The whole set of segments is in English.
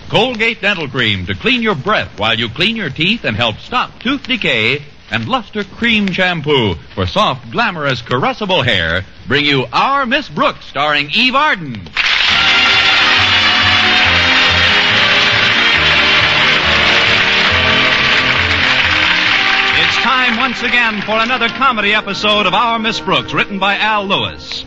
Colgate Dental Cream to clean your breath while you clean your teeth and help stop tooth decay. And Luster Cream Shampoo for soft, glamorous, caressable hair bring you Our Miss Brooks, starring Eve Arden. It's time once again for another comedy episode of Our Miss Brooks, written by Al Lewis.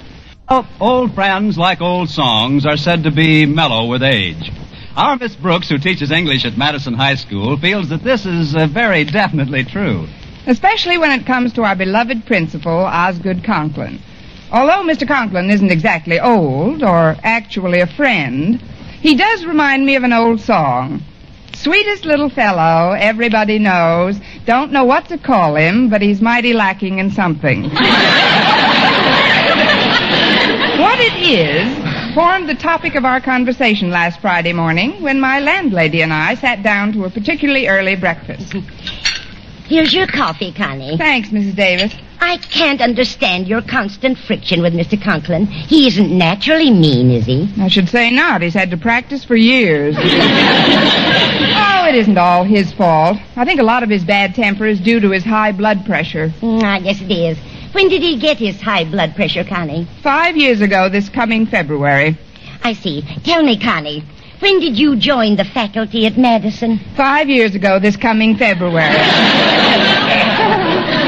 Oh, old friends, like old songs, are said to be mellow with age. Our Miss Brooks, who teaches English at Madison High School, feels that this is very definitely true. Especially when it comes to our beloved principal, Osgood Conklin. Although Mr. Conklin isn't exactly old, or actually a friend, he does remind me of an old song. Sweetest little fellow, everybody knows. Don't know what to call him, but he's mighty lacking in something. What it is formed the topic of our conversation last Friday morning when my landlady and I sat down to a particularly early breakfast. Here's your coffee, Connie. Thanks, Mrs. Davis. I can't understand your constant friction with Mr. Conklin. He isn't naturally mean, is he? I should say not. He's had to practice for years. Oh, it isn't all his fault. I think a lot of his bad temper is due to his high blood pressure. I guess it is. When did he get his high blood pressure, Connie? 5 years ago this coming February. I see. Tell me, Connie, when did you join the faculty at Madison? 5 years ago this coming February.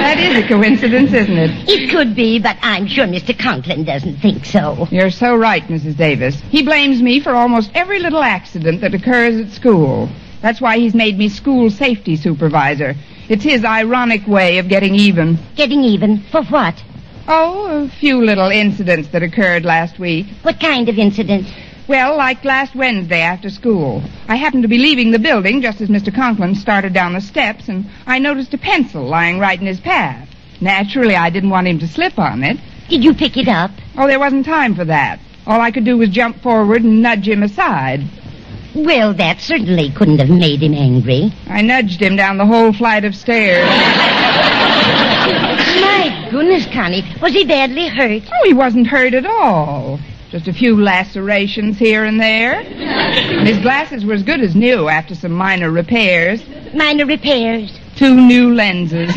That is a coincidence, isn't it? It could be, but I'm sure Mr. Conklin doesn't think so. You're so right, Mrs. Davis. He blames me for almost every little accident that occurs at school. That's why he's made me school safety supervisor. It's his ironic way of getting even. Getting even? For what? Oh, a few little incidents that occurred last week. What kind of incident? Well, like last Wednesday after school. I happened to be leaving the building just as Mr. Conklin started down the steps, and I noticed a pencil lying right in his path. Naturally, I didn't want him to slip on it. Did you pick it up? Oh, there wasn't time for that. All I could do was jump forward and nudge him aside. Well, that certainly couldn't have made him angry. I nudged him down the whole flight of stairs. My goodness, Connie, was he badly hurt? Oh, he wasn't hurt at all. Just a few lacerations here and there. And his glasses were as good as new after some minor repairs. Minor repairs? 2 new lenses.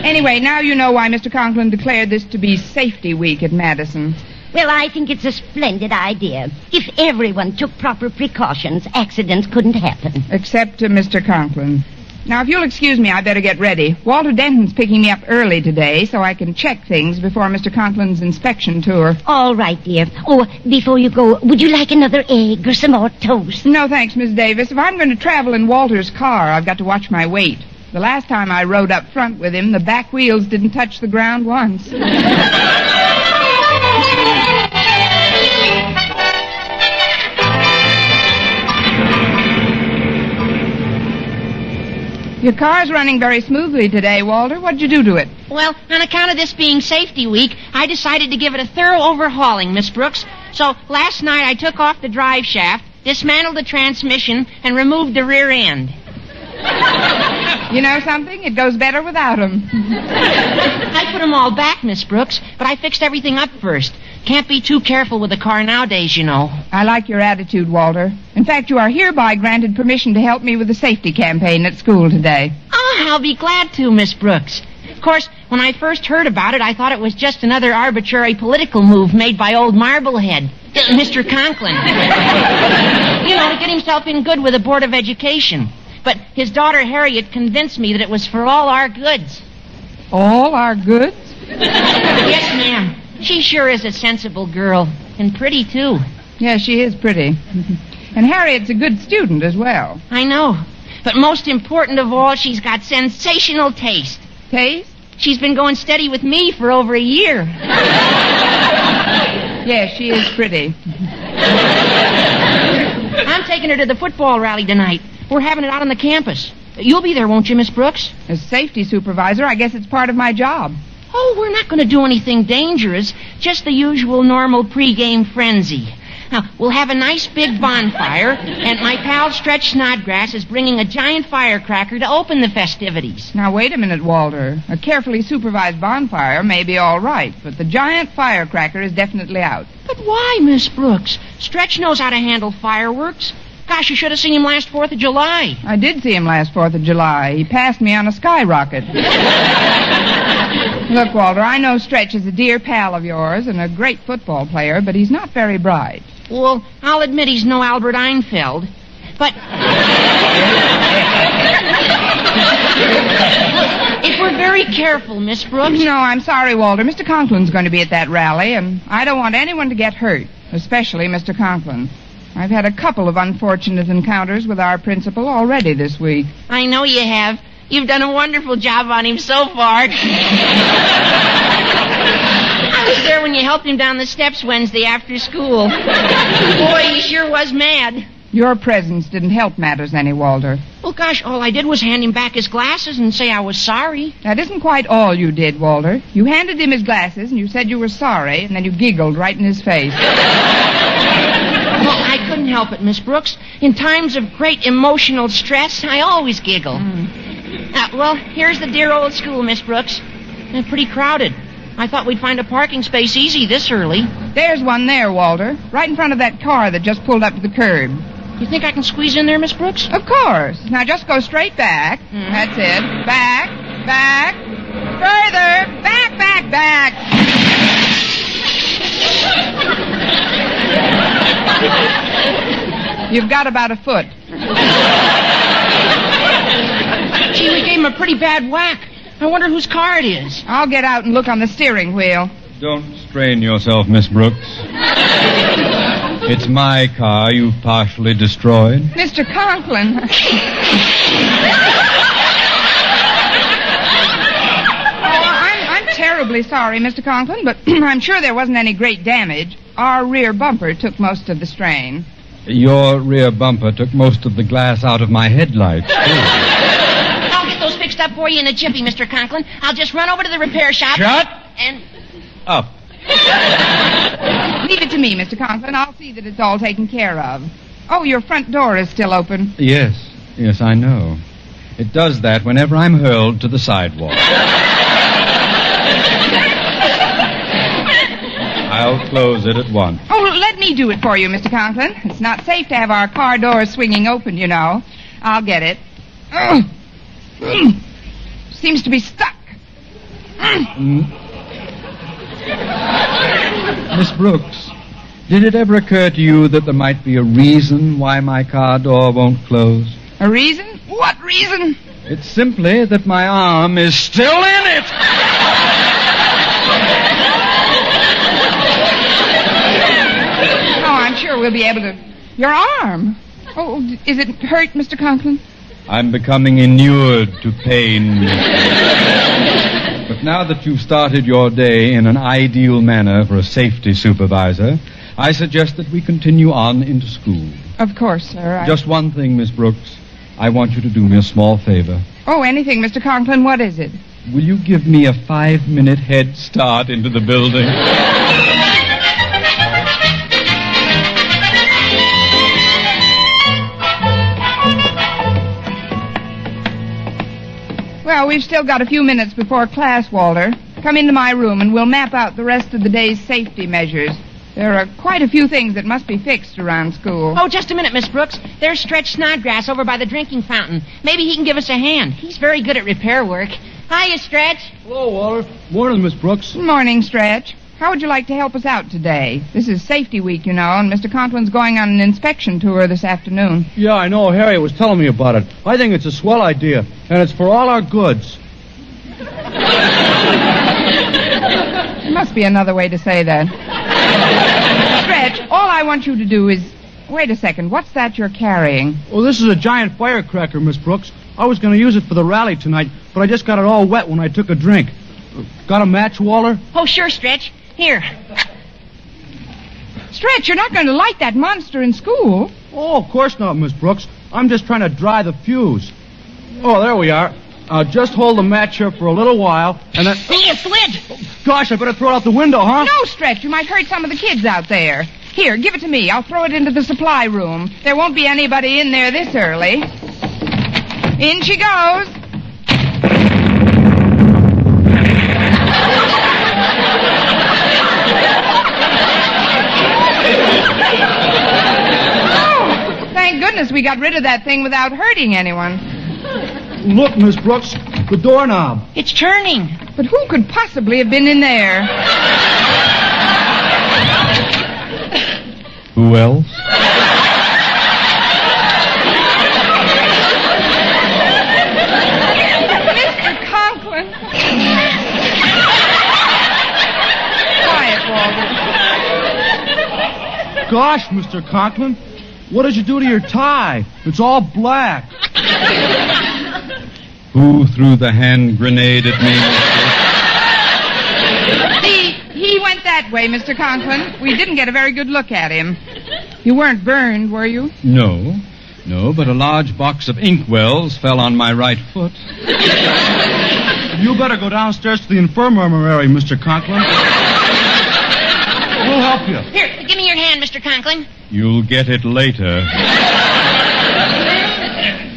Anyway, now you know why Mr. Conklin declared this to be Safety Week at Madison. Well, I think it's a splendid idea. If everyone took proper precautions, accidents couldn't happen. Except to Mr. Conklin. Now, if you'll excuse me, I better get ready. Walter Denton's picking me up early today so I can check things before Mr. Conklin's inspection tour. All right, dear. Oh, before you go, would you like another egg or some more toast? No, thanks, Miss Davis. If I'm going to travel in Walter's car, I've got to watch my weight. The last time I rode up front with him, the back wheels didn't touch the ground once. Your car's running very smoothly today, Walter. What'd you do to it? Well, on account of this being Safety Week, I decided to give it a thorough overhauling, Miss Brooks. So last night I took off the drive shaft, dismantled the transmission, and removed the rear end. You know something? It goes better without them. I put them all back, Miss Brooks, but I fixed everything up first. Can't be too careful with a car nowadays, you know. I like your attitude, Walter. In fact, you are hereby granted permission to help me with the safety campaign at school today. Oh, I'll be glad to, Miss Brooks. Of course, when I first heard about it, I thought it was just another arbitrary political move made by old Marblehead, Mr. Conklin. You know, to get himself in good with the Board of Education. But his daughter Harriet convinced me that it was for all our goods. All our goods? Yes, ma'am. She sure is a sensible girl. And pretty, too. Yeah, she is pretty. And Harriet's a good student as well. I know. But most important of all, she's got sensational taste. Taste? She's been going steady with me for over a year. Yes, she is pretty. I'm taking her to the football rally tonight. We're having it out on the campus. You'll be there, won't you, Miss Brooks? As safety supervisor, I guess it's part of my job. Oh, we're not going to do anything dangerous. Just the usual normal pregame frenzy. Now, we'll have a nice big bonfire, and my pal Stretch Snodgrass is bringing a giant firecracker to open the festivities. Now, wait a minute, Walter. A carefully supervised bonfire may be all right, but the giant firecracker is definitely out. But why, Miss Brooks? Stretch knows how to handle fireworks. Gosh, you should have seen him last 4th of July. I did see him last 4th of July. He passed me on a skyrocket. Look, Walter, I know Stretch is a dear pal of yours and a great football player, but he's not very bright. Well, I'll admit he's no Albert Einfeld. But if we're very careful, Miss Brooks... No, I'm sorry, Walter. Mr. Conklin's going to be at that rally, and I don't want anyone to get hurt, especially Mr. Conklin. I've had a couple of unfortunate encounters with our principal already this week. I know you have. You've done a wonderful job on him so far. I was there when you helped him down the steps Wednesday after school. Boy, he sure was mad. Your presence didn't help matters any, Walter. Well, gosh, all I did was hand him back his glasses and say I was sorry. That isn't quite all you did, Walter. You handed him his glasses, and you said you were sorry, and then you giggled right in his face. Well, I couldn't help it, Miss Brooks. In times of great emotional stress, I always giggle. Well, here's the dear old school, Miss Brooks. It's pretty crowded. I thought we'd find a parking space easy this early. There's one there, Walter, right in front of that car that just pulled up to the curb. You think I can squeeze in there, Miss Brooks? Of course. Now just go straight back. That's it. Back, back, further, back, back, back. You've got about a foot. Gee, we gave him a pretty bad whack. I wonder whose car it is. I'll get out and look on the steering wheel. Don't strain yourself, Miss Brooks. It's my car you've partially destroyed. Mr. Conklin. I'm terribly sorry, Mr. Conklin, but I'm sure there wasn't any great damage. Our rear bumper took most of the strain. Your rear bumper took most of the glass out of my headlights, too. I'll get those fixed up for you in a jiffy, Mr. Conklin. I'll just run over to the repair shop. Shut And... up. Leave it to me, Mr. Conklin. I'll see that it's all taken care of. Oh, your front door is still open. Yes, I know. It does that whenever I'm hurled to the sidewalk. I'll close it at once. Oh, let me do it for you, Mr. Conklin. It's not safe to have our car doors swinging open, you know. I'll get it. Seems to be stuck. Miss Brooks, did it ever occur to you that there might be a reason why my car door won't close? A reason? What reason? It's simply that my arm is still in it! Oh, I'm sure we'll be able to... Your arm? Oh, is it hurt, Mr. Conklin? I'm becoming inured to pain. But now that you've started your day in an ideal manner for a safety supervisor, I suggest that we continue on into school. Of course, sir. Just one thing, Miss Brooks. I want you to do me a small favor. Oh, anything, Mr. Conklin. What is it? Will you give me a 5-minute head start into the building? Well, we've still got a few minutes before class, Walter. Come into my room and we'll map out the rest of the day's safety measures. There are quite a few things that must be fixed around school. Oh, just a minute, Miss Brooks. There's Stretch Snodgrass over by the drinking fountain. Maybe he can give us a hand. He's very good at repair work. Hiya, Stretch. Hello, Walter. Morning, Miss Brooks. Good morning, Stretch. How would you like to help us out today? This is safety week, you know, and Mr. Conklin's going on an inspection tour this afternoon. Yeah, I know. Harriet was telling me about it. I think it's a swell idea, and it's for all our goods. There must be another way to say that. Stretch, all I want you to do is... Wait a second. What's that you're carrying? Well, this is a giant firecracker, Miss Brooks. I was going to use it for the rally tonight, but I just got it all wet when I took a drink. Got a match, Walter? Oh, sure, Stretch. Here. Stretch, you're not going to light that monster in school. Oh, of course not, Miss Brooks. I'm just trying to dry the fuse. Oh, there we are. Just hold the match here for a little while, and then... Hey, it slid! Gosh, I better throw it out the window, huh? No, Stretch, you might hurt some of the kids out there. Here, give it to me. I'll throw it into the supply room. There won't be anybody in there this early. In she goes. Oh, thank goodness we got rid of that thing without hurting anyone. Look, Miss Brooks, the doorknob. It's turning. But who could possibly have been in there? Who else? Mr. Conklin. Quiet, Walter. Gosh, Mr. Conklin, what did you do to your tie? It's all black. Who threw the hand grenade at me? He went that way, Mr. Conklin. We didn't get a very good look at him. You weren't burned, were you? No, but a large box of inkwells fell on my right foot. You better go downstairs to the infirmary, Mr. Conklin. We'll help you. Here, give me your hand, Mr. Conklin. You'll get it later.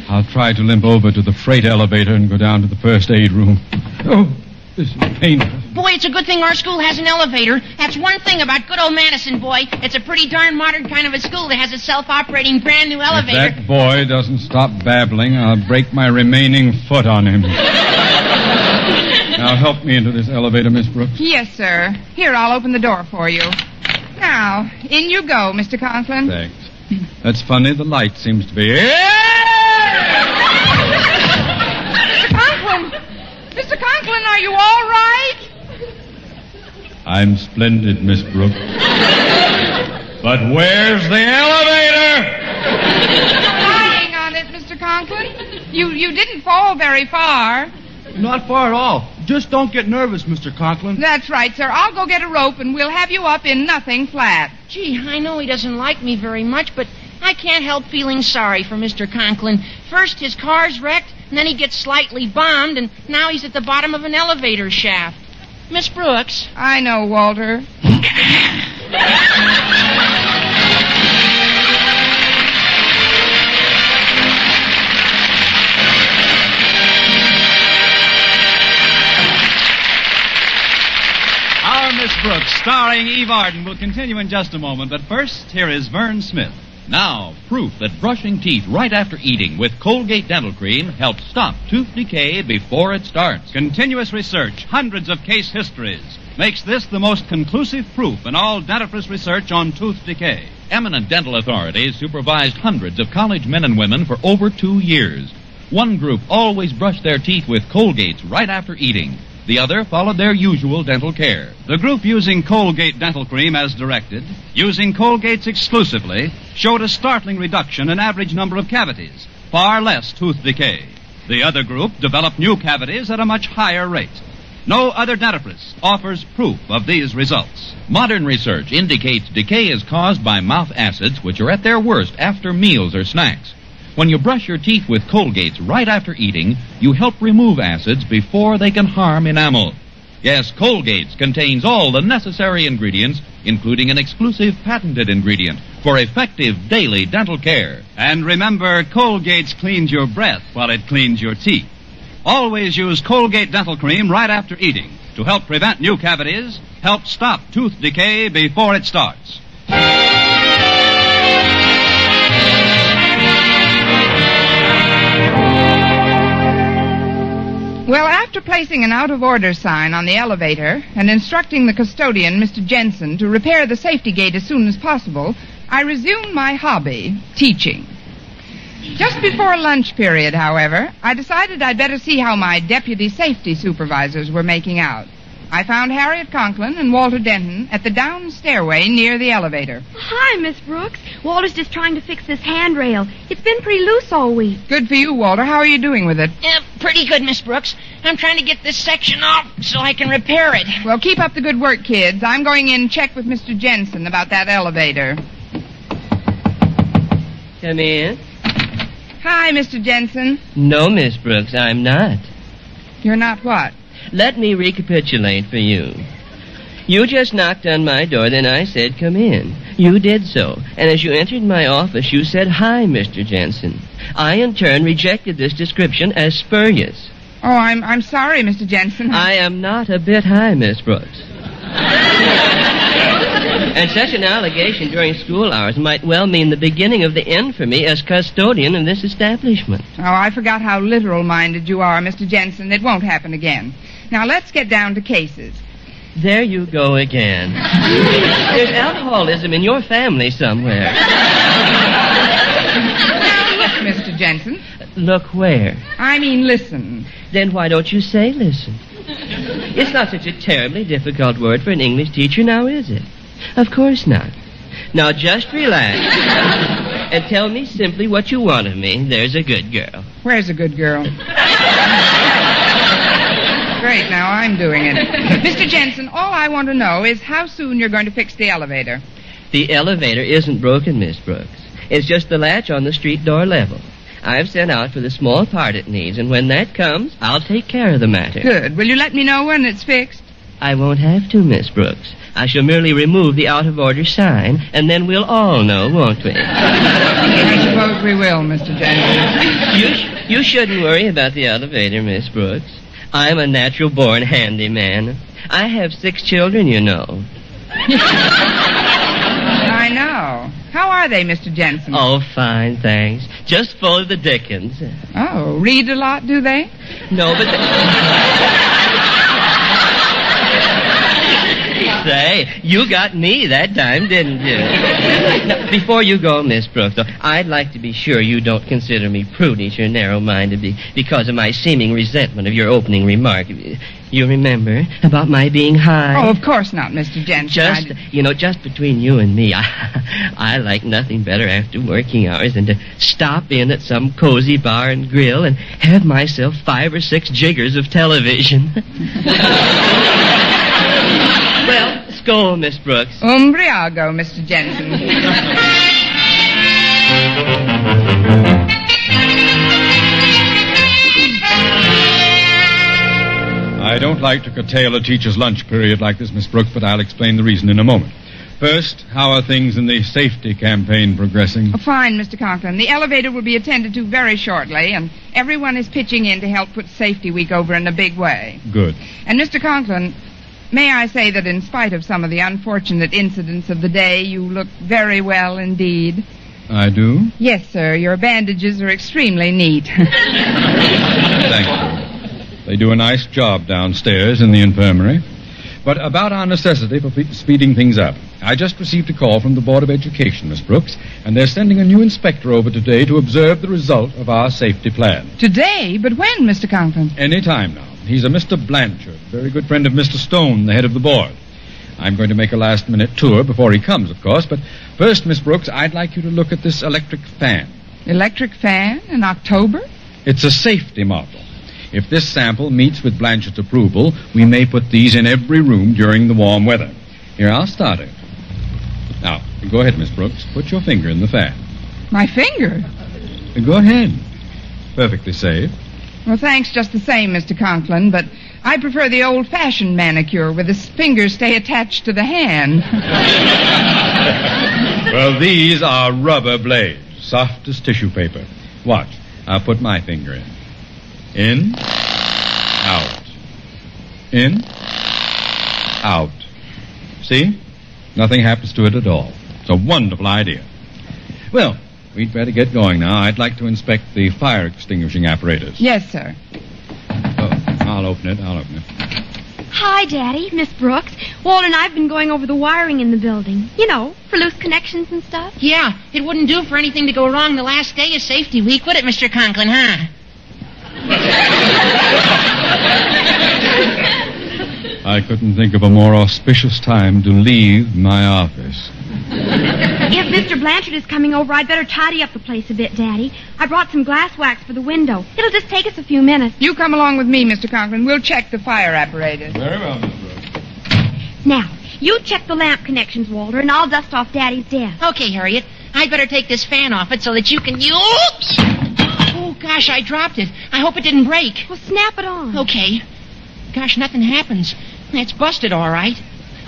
I'll try to limp over to the freight elevator and go down to the first aid room. Oh, this is painful. Boy, it's a good thing our school has an elevator. That's one thing about good old Madison, boy. It's a pretty darn modern kind of a school that has a self-operating brand new elevator. If that boy doesn't stop babbling, I'll break my remaining foot on him. Now help me into this elevator, Miss Brooks. Yes, sir. Here, I'll open the door for you. Now, in you go, Mr. Conklin. Thanks. That's funny. The light seems to be... Mr. Conklin! Mr. Conklin, are you all right? I'm splendid, Miss Brooks. But where's the elevator? Lying on it, Mr. Conklin. You didn't fall very far. Not far at all. Just don't get nervous, Mr. Conklin. That's right, sir. I'll go get a rope and we'll have you up in nothing flat. Gee, I know he doesn't like me very much, but I can't help feeling sorry for Mr. Conklin. First his car's wrecked, and then he gets slightly bombed, and now he's at the bottom of an elevator shaft. Miss Brooks. I know, Walter. Our Miss Brooks, starring Eve Arden, will continue in just a moment, but first, here is Vern Smith. Now, proof that brushing teeth right after eating with Colgate Dental Cream helps stop tooth decay before it starts. Continuous research, hundreds of case histories, makes this the most conclusive proof in all dentifrice research on tooth decay. Eminent dental authorities supervised hundreds of college men and women for over 2 years. One group always brushed their teeth with Colgates right after eating. The other followed their usual dental care. The group using Colgate Dental Cream as directed, using Colgates exclusively, showed a startling reduction in average number of cavities, far less tooth decay. The other group developed new cavities at a much higher rate. No other dentifrice offers proof of these results. Modern research indicates decay is caused by mouth acids, which are at their worst after meals or snacks. When you brush your teeth with Colgates right after eating, you help remove acids before they can harm enamel. Yes, Colgates contains all the necessary ingredients, including an exclusive patented ingredient for effective daily dental care. And remember, Colgates cleans your breath while it cleans your teeth. Always use Colgate Dental Cream right after eating to help prevent new cavities, help stop tooth decay before it starts. Well, after placing an out-of-order sign on the elevator and instructing the custodian, Mr. Jensen, to repair the safety gate as soon as possible, I resumed my hobby, teaching. Just before lunch period, however, I decided I'd better see how my deputy safety supervisors were making out. I found Harriet Conklin and Walter Denton at the down stairway near the elevator. Hi, Miss Brooks. Walter's just trying to fix this handrail. It's been pretty loose all week. Good for you, Walter. How are you doing with it? Pretty good, Miss Brooks. I'm trying to get this section off so I can repair it. Well, keep up the good work, kids. I'm going in and check with Mr. Jensen about that elevator. Come in. Hi, Mr. Jensen. No, Miss Brooks, I'm not. You're not what? Let me recapitulate for you. You just knocked on my door, then I said, come in. You did so, and as you entered my office, you said, "Hi, Mr. Jensen." I, in turn, rejected this description as spurious. Oh, I'm sorry, Mr. Jensen. I am not a bit high, Miss Brooks. And such an allegation during school hours might well mean the beginning of the end for me as custodian of this establishment. Oh, I forgot how literal-minded you are, Mr. Jensen. It won't happen again. Now, let's get down to cases. There you go again. There's alcoholism in your family somewhere. Now, look, Mr. Jensen. Look where? I mean, listen. Then why don't you say listen? It's not such a terribly difficult word for an English teacher now, is it? Of course not. Now just relax and tell me simply what you want of me. There's a good girl. Where's a good girl? Great, now I'm doing it. Mr. Jensen, all I want to know is how soon you're going to fix the elevator. The elevator isn't broken, Miss Brooks. It's just the latch on the street door level. I've sent out for the small part it needs, and when that comes, I'll take care of the matter. Good. Will you let me know when it's fixed? I won't have to, Miss Brooks. I shall merely remove the out-of-order sign, and then we'll all know, won't we? I suppose we will, Mr. Jensen. You shouldn't worry about the elevator, Miss Brooks. I'm a natural-born handyman. I have 6 children, you know. I know. How are they, Mr. Jensen? Oh, fine, thanks. Just full of the dickens. Oh, read a lot, do they? No, but... Say, you got me that time, didn't you? Now, before you go, Miss Brooks, though, I'd like to be sure you don't consider me prudish or narrow-minded because of my seeming resentment of your opening remark. You remember about my being high? Oh, of course not, Mr. Jensen. Just between you and me, I like nothing better after working hours than to stop in at some cozy bar and grill and have myself 5 or 6 jiggers of television. Well, skål, Miss Brooks. Umbriago, Mr. Jensen. I don't like to curtail a teacher's lunch period like this, Miss Brooks, but I'll explain the reason in a moment. First, how are things in the safety campaign progressing? Oh, fine, Mr. Conklin. The elevator will be attended to very shortly, and everyone is pitching in to help put Safety Week over in a big way. Good. And, Mr. Conklin, may I say that in spite of some of the unfortunate incidents of the day, you look very well indeed. I do? Yes, sir. Your bandages are extremely neat. Thank you. They do a nice job downstairs in the infirmary. But about our necessity for speeding things up. I just received a call from the Board of Education, Miss Brooks, and they're sending a new inspector over today to observe the result of our safety plan. Today? But when, Mr. Conklin? Any time now. He's a Mr. Blanchard, very good friend of Mr. Stone, the head of the board. I'm going to make a last-minute tour before he comes, of course, but first, Miss Brooks, I'd like you to look at this electric fan. Electric fan in October? It's a safety model. If this sample meets with Blanchard's approval, we may put these in every room during the warm weather. Here, I'll start it. Now, go ahead, Miss Brooks. Put your finger in the fan. My finger? Go ahead. Perfectly safe. Well, thanks just the same, Mr. Conklin, but I prefer the old-fashioned manicure where the fingers stay attached to the hand. Well, these are rubber blades, soft as tissue paper. Watch. I'll put my finger in. In, out. In, out. See? Nothing happens to it at all. It's a wonderful idea. Well, we'd better get going now. I'd like to inspect the fire extinguishing apparatus. Yes, sir. Oh, I'll open it. Hi, Daddy. Miss Brooks. Walter and I have been going over the wiring in the building. You know, for loose connections and stuff. Yeah, it wouldn't do for anything to go wrong the last day of Safety Week, would it, Mr. Conklin, huh? I couldn't think of a more auspicious time to leave my office. If Mr. Blanchard is coming over, I'd better tidy up the place a bit, Daddy. I brought some glass wax for the window. It'll just take us a few minutes. You come along with me, Mr. Conklin. We'll check the fire apparatus. Very well, Miss Brooks. Now, you check the lamp connections, Walter, and I'll dust off Daddy's desk. Okay, Harriet. I'd better take this fan off it so that you can... Oops! Oh, gosh, I dropped it. I hope it didn't break. Well, snap it on. Okay. Gosh, nothing happens. It's busted, all right.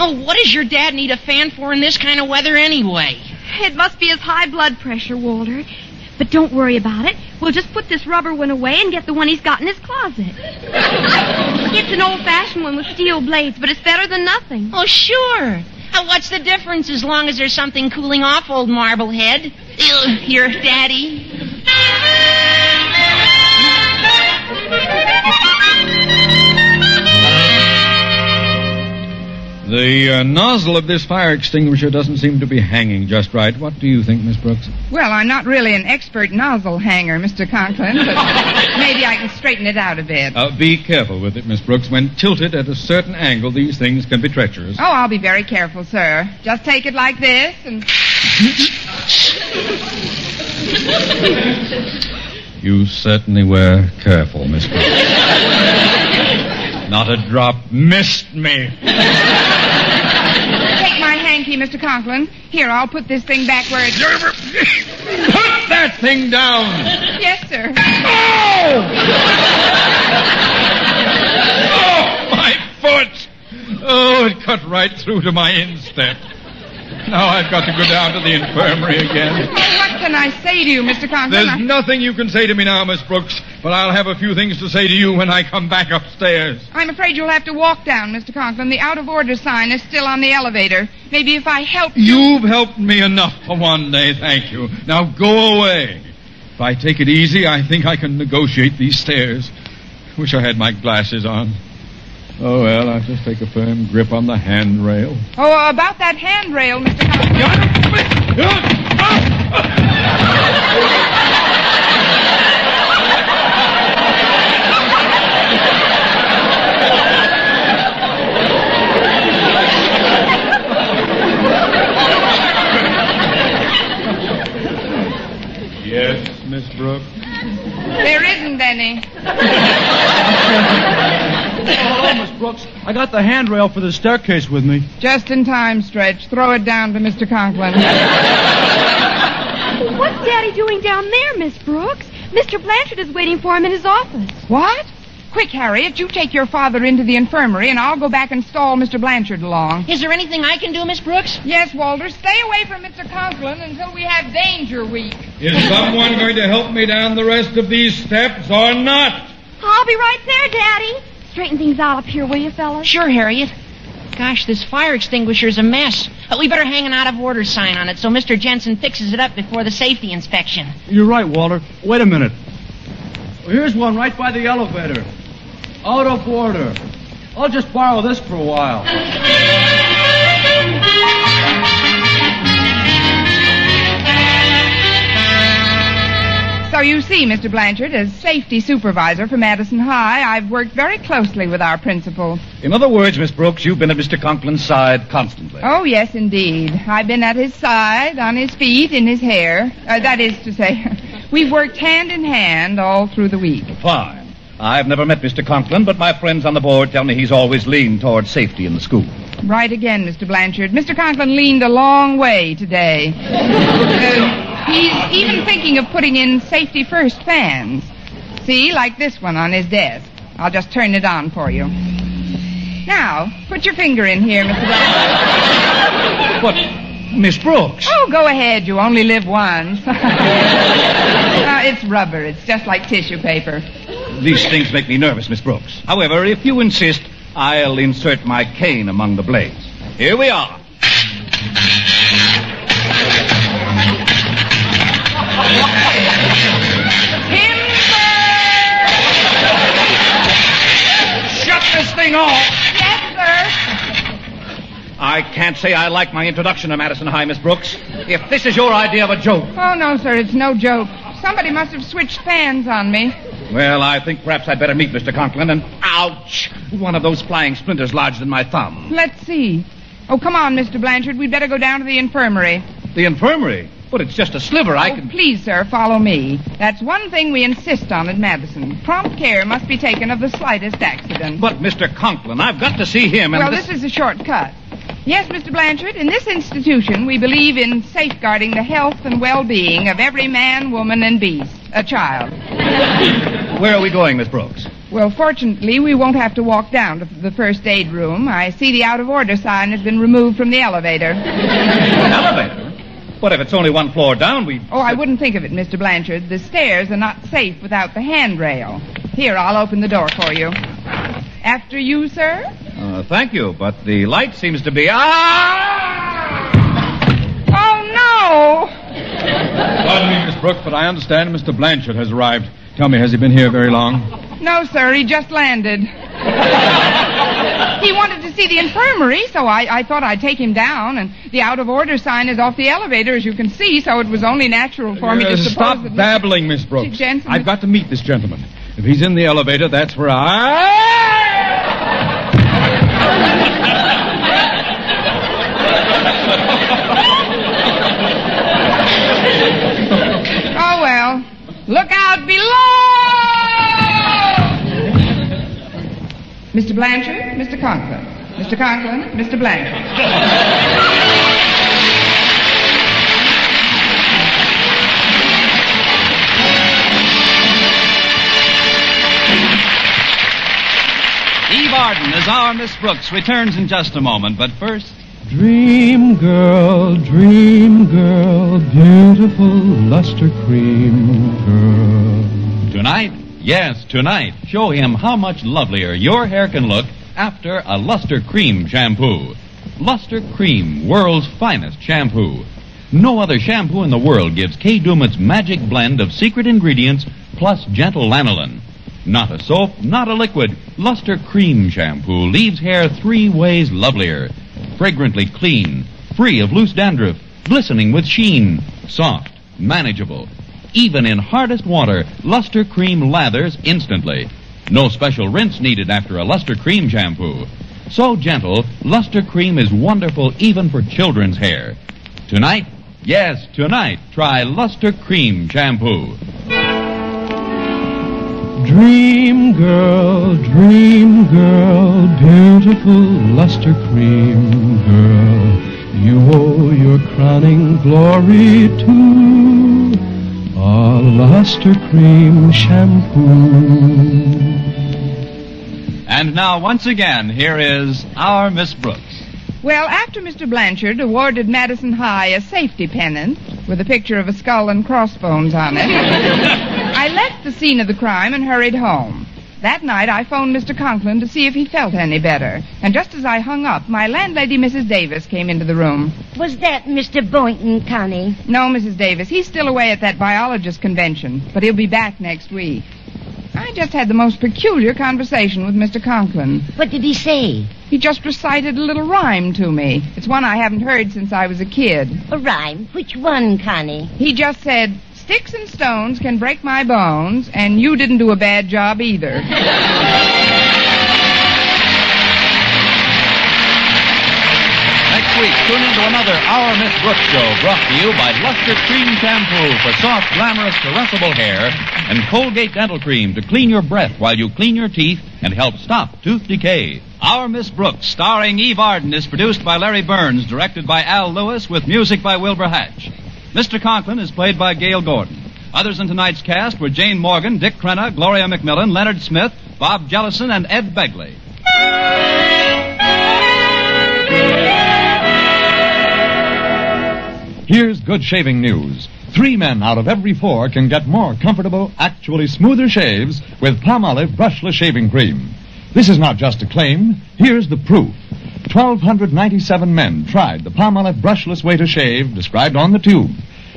Oh, what does your dad need a fan for in this kind of weather anyway? It must be his high blood pressure, Walter. But don't worry about it. We'll just put this rubber one away and get the one he's got in his closet. It's an old-fashioned one with steel blades, but it's better than nothing. Oh, sure. What's the difference as long as there's something cooling off old Marblehead? Your daddy. The nozzle of this fire extinguisher doesn't seem to be hanging just right. What do you think, Miss Brooks? Well, I'm not really an expert nozzle hanger, Mr. Conklin, but maybe I can straighten it out a bit. Be careful with it, Miss Brooks. When tilted at a certain angle, these things can be treacherous. Oh, I'll be very careful, sir. Just take it like this and... You certainly were careful, Miss Brooks. Not a drop missed me. Take my hanky, Mr. Conklin. Here, I'll put this thing back where it's... Put that thing down! Yes, sir. Oh, my foot! Oh, it cut right through to my instep. Now I've got to go down to the infirmary again. Oh, what can I say to you, Mr. Conklin? There's nothing you can say to me now, Miss Brooks, but I'll have a few things to say to you when I come back upstairs. I'm afraid you'll have to walk down, Mr. Conklin. The out-of-order sign is still on the elevator. Maybe if I help you... You've helped me enough for one day, thank you. Now go away. If I take it easy, I think I can negotiate these stairs. Wish I had my glasses on. Oh, well, I'll just take a firm grip on the handrail. Oh, about that handrail, Mr. Conklin. Yes, Miss Brooks? There isn't any. Oh, Miss Brooks, I got the handrail for the staircase with me. Just in time, Stretch. Throw it down to Mr. Conklin. What's Daddy doing down there, Miss Brooks? Mr. Blanchard is waiting for him in his office. What? Quick, Harriet, you take your father into the infirmary, and I'll go back and stall Mr. Blanchard along. Is there anything I can do, Miss Brooks? Yes, Walter. Stay away from Mr. Conklin until we have Danger Week. Is someone going to help me down the rest of these steps or not? I'll be right there, Daddy. Straighten things out up here, will you, fellas? Sure, Harriet. Gosh, this fire extinguisher's a mess. But we better hang an out-of-order sign on it so Mr. Jensen fixes it up before the safety inspection. You're right, Walter. Wait a minute. Well, here's one right by the elevator. Out of order. I'll just borrow this for a while. So you see, Mr. Blanchard, as safety supervisor for Madison High, I've worked very closely with our principal. In other words, Miss Brooks, you've been at Mr. Conklin's side constantly. Oh, yes, indeed. I've been at his side, on his feet, in his hair. That is to say, we've worked hand in hand all through the week. Fine. I've never met Mr. Conklin, but my friends on the board tell me he's always leaned towards safety in the school. Right again, Mr. Blanchard. Mr. Conklin leaned a long way today. He's even thinking of putting in safety first fans. See, like this one on his desk. I'll just turn it on for you. Now, put your finger in here, Mr. Blanchard. But, Miss Brooks... Oh, go ahead. You only live once. It's rubber. It's just like tissue paper. These things make me nervous, Miss Brooks. However, if you insist, I'll insert my cane among the blades. Here we are. Shut this thing off! Yes, sir. I can't say I like my introduction to Madison High, Miss Brooks. If this is your idea of a joke... Oh, no, sir, it's no joke. Somebody must have switched fans on me. Well, I think perhaps I'd better meet Mr. Conklin and... Ouch! One of those flying splinters lodged in my thumb. Let's see. Oh, come on, Mr. Blanchard. We'd better go down to the infirmary. The infirmary? But it's just a sliver. I can... Please, sir, follow me. That's one thing we insist on at Madison. Prompt care must be taken of the slightest accident. But, Mr. Conklin, I've got to see him and... Well, this is a shortcut. Yes, Mr. Blanchard, in this institution, we believe in safeguarding the health and well-being of every man, woman, and beast. A child. Where are we going, Miss Brooks? Well, fortunately, we won't have to walk down to the first aid room. I see the out-of-order sign has been removed from the elevator. Elevator? But if it's only one floor down, we... Oh, I wouldn't think of it, Mr. Blanchard. The stairs are not safe without the handrail. Here, I'll open the door for you. After you, sir? Thank you, but the light seems to be... Oh, no! Pardon me, Miss Brooks, but I understand Mr. Blanchard has arrived. Tell me, has he been here very long? No, sir, he just landed. He wanted to see the infirmary, so I thought I'd take him down, and the out-of-order sign is off the elevator, as you can see, so it was only natural for me to suppose Stop that... babbling, Miss Brooks. Jensen... I've got to meet this gentleman. If he's in the elevator, that's where I... Oh, well. Look out below! Mr. Blanchard, Mr. Conklin. Mr. Conklin, Mr. Blanchard. Eve Arden as our Miss Brooks returns in just a moment, but first... Dream girl, beautiful luster cream girl. Tonight, yes, tonight, show him how much lovelier your hair can look after a Luster Cream shampoo. Luster Cream, world's finest shampoo. No other shampoo in the world gives Kay Daumit's magic blend of secret ingredients plus gentle lanolin. Not a soap, not a liquid. Luster Cream shampoo leaves hair 3 ways lovelier. Fragrantly clean, free of loose dandruff, glistening with sheen, soft, manageable. Even in hardest water, Luster Cream lathers instantly. No special rinse needed after a Luster Cream shampoo. So gentle, Luster Cream is wonderful even for children's hair. Tonight, yes, tonight, try Luster Cream shampoo. Dream girl, beautiful luster cream girl. You owe your crowning glory to a luster cream shampoo. And now, once again, here is our Miss Brooks. Well, after Mr. Blanchard awarded Madison High a safety pennant with a picture of a skull and crossbones on it, I left the scene of the crime and hurried home. That night, I phoned Mr. Conklin to see if he felt any better. And just as I hung up, my landlady, Mrs. Davis, came into the room. Was that Mr. Boynton, Connie? No, Mrs. Davis. He's still away at that biologist convention, but he'll be back next week. I just had the most peculiar conversation with Mr. Conklin. What did he say? He just recited a little rhyme to me. It's one I haven't heard since I was a kid. A rhyme? Which one, Connie? He just said, "Sticks and stones can break my bones, and you didn't do a bad job either." Next week, tune into another Our Miss Brooks show brought to you by Luster Cream Shampoo for soft, glamorous, caressable hair and Colgate Dental Cream to clean your breath while you clean your teeth and help stop tooth decay. Our Miss Brooks, starring Eve Arden, is produced by Larry Burns, directed by Al Lewis, with music by Wilbur Hatch. Mr. Conklin is played by Gail Gordon. Others in tonight's cast were Jane Morgan, Dick Crenna, Gloria McMillan, Leonard Smith, Bob Jellison, and Ed Begley. Here's good shaving news. 3 men out of every 4 can get more comfortable, actually smoother shaves with Palmolive brushless shaving cream. This is not just a claim. Here's the proof. 1,297 men tried the Palmolive brushless way to shave described on the tube.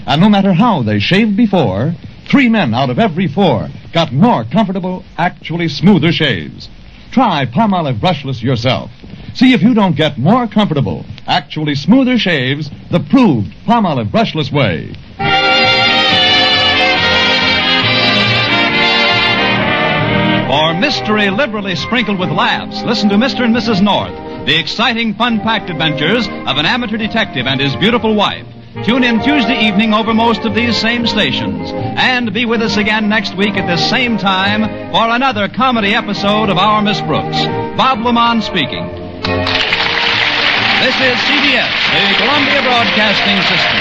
And no matter how they shaved before, 3 men out of every 4 got more comfortable, actually smoother shaves. Try Palmolive brushless yourself. See if you don't get more comfortable, actually smoother shaves the proved Palmolive brushless way. For mystery liberally sprinkled with laughs, listen to Mr. and Mrs. North, the exciting, fun-packed adventures of an amateur detective and his beautiful wife. Tune in Tuesday evening over most of these same stations. And be with us again next week at this same time for another comedy episode of Our Miss Brooks. Bob Lamont speaking. This is CBS, the Columbia Broadcasting System.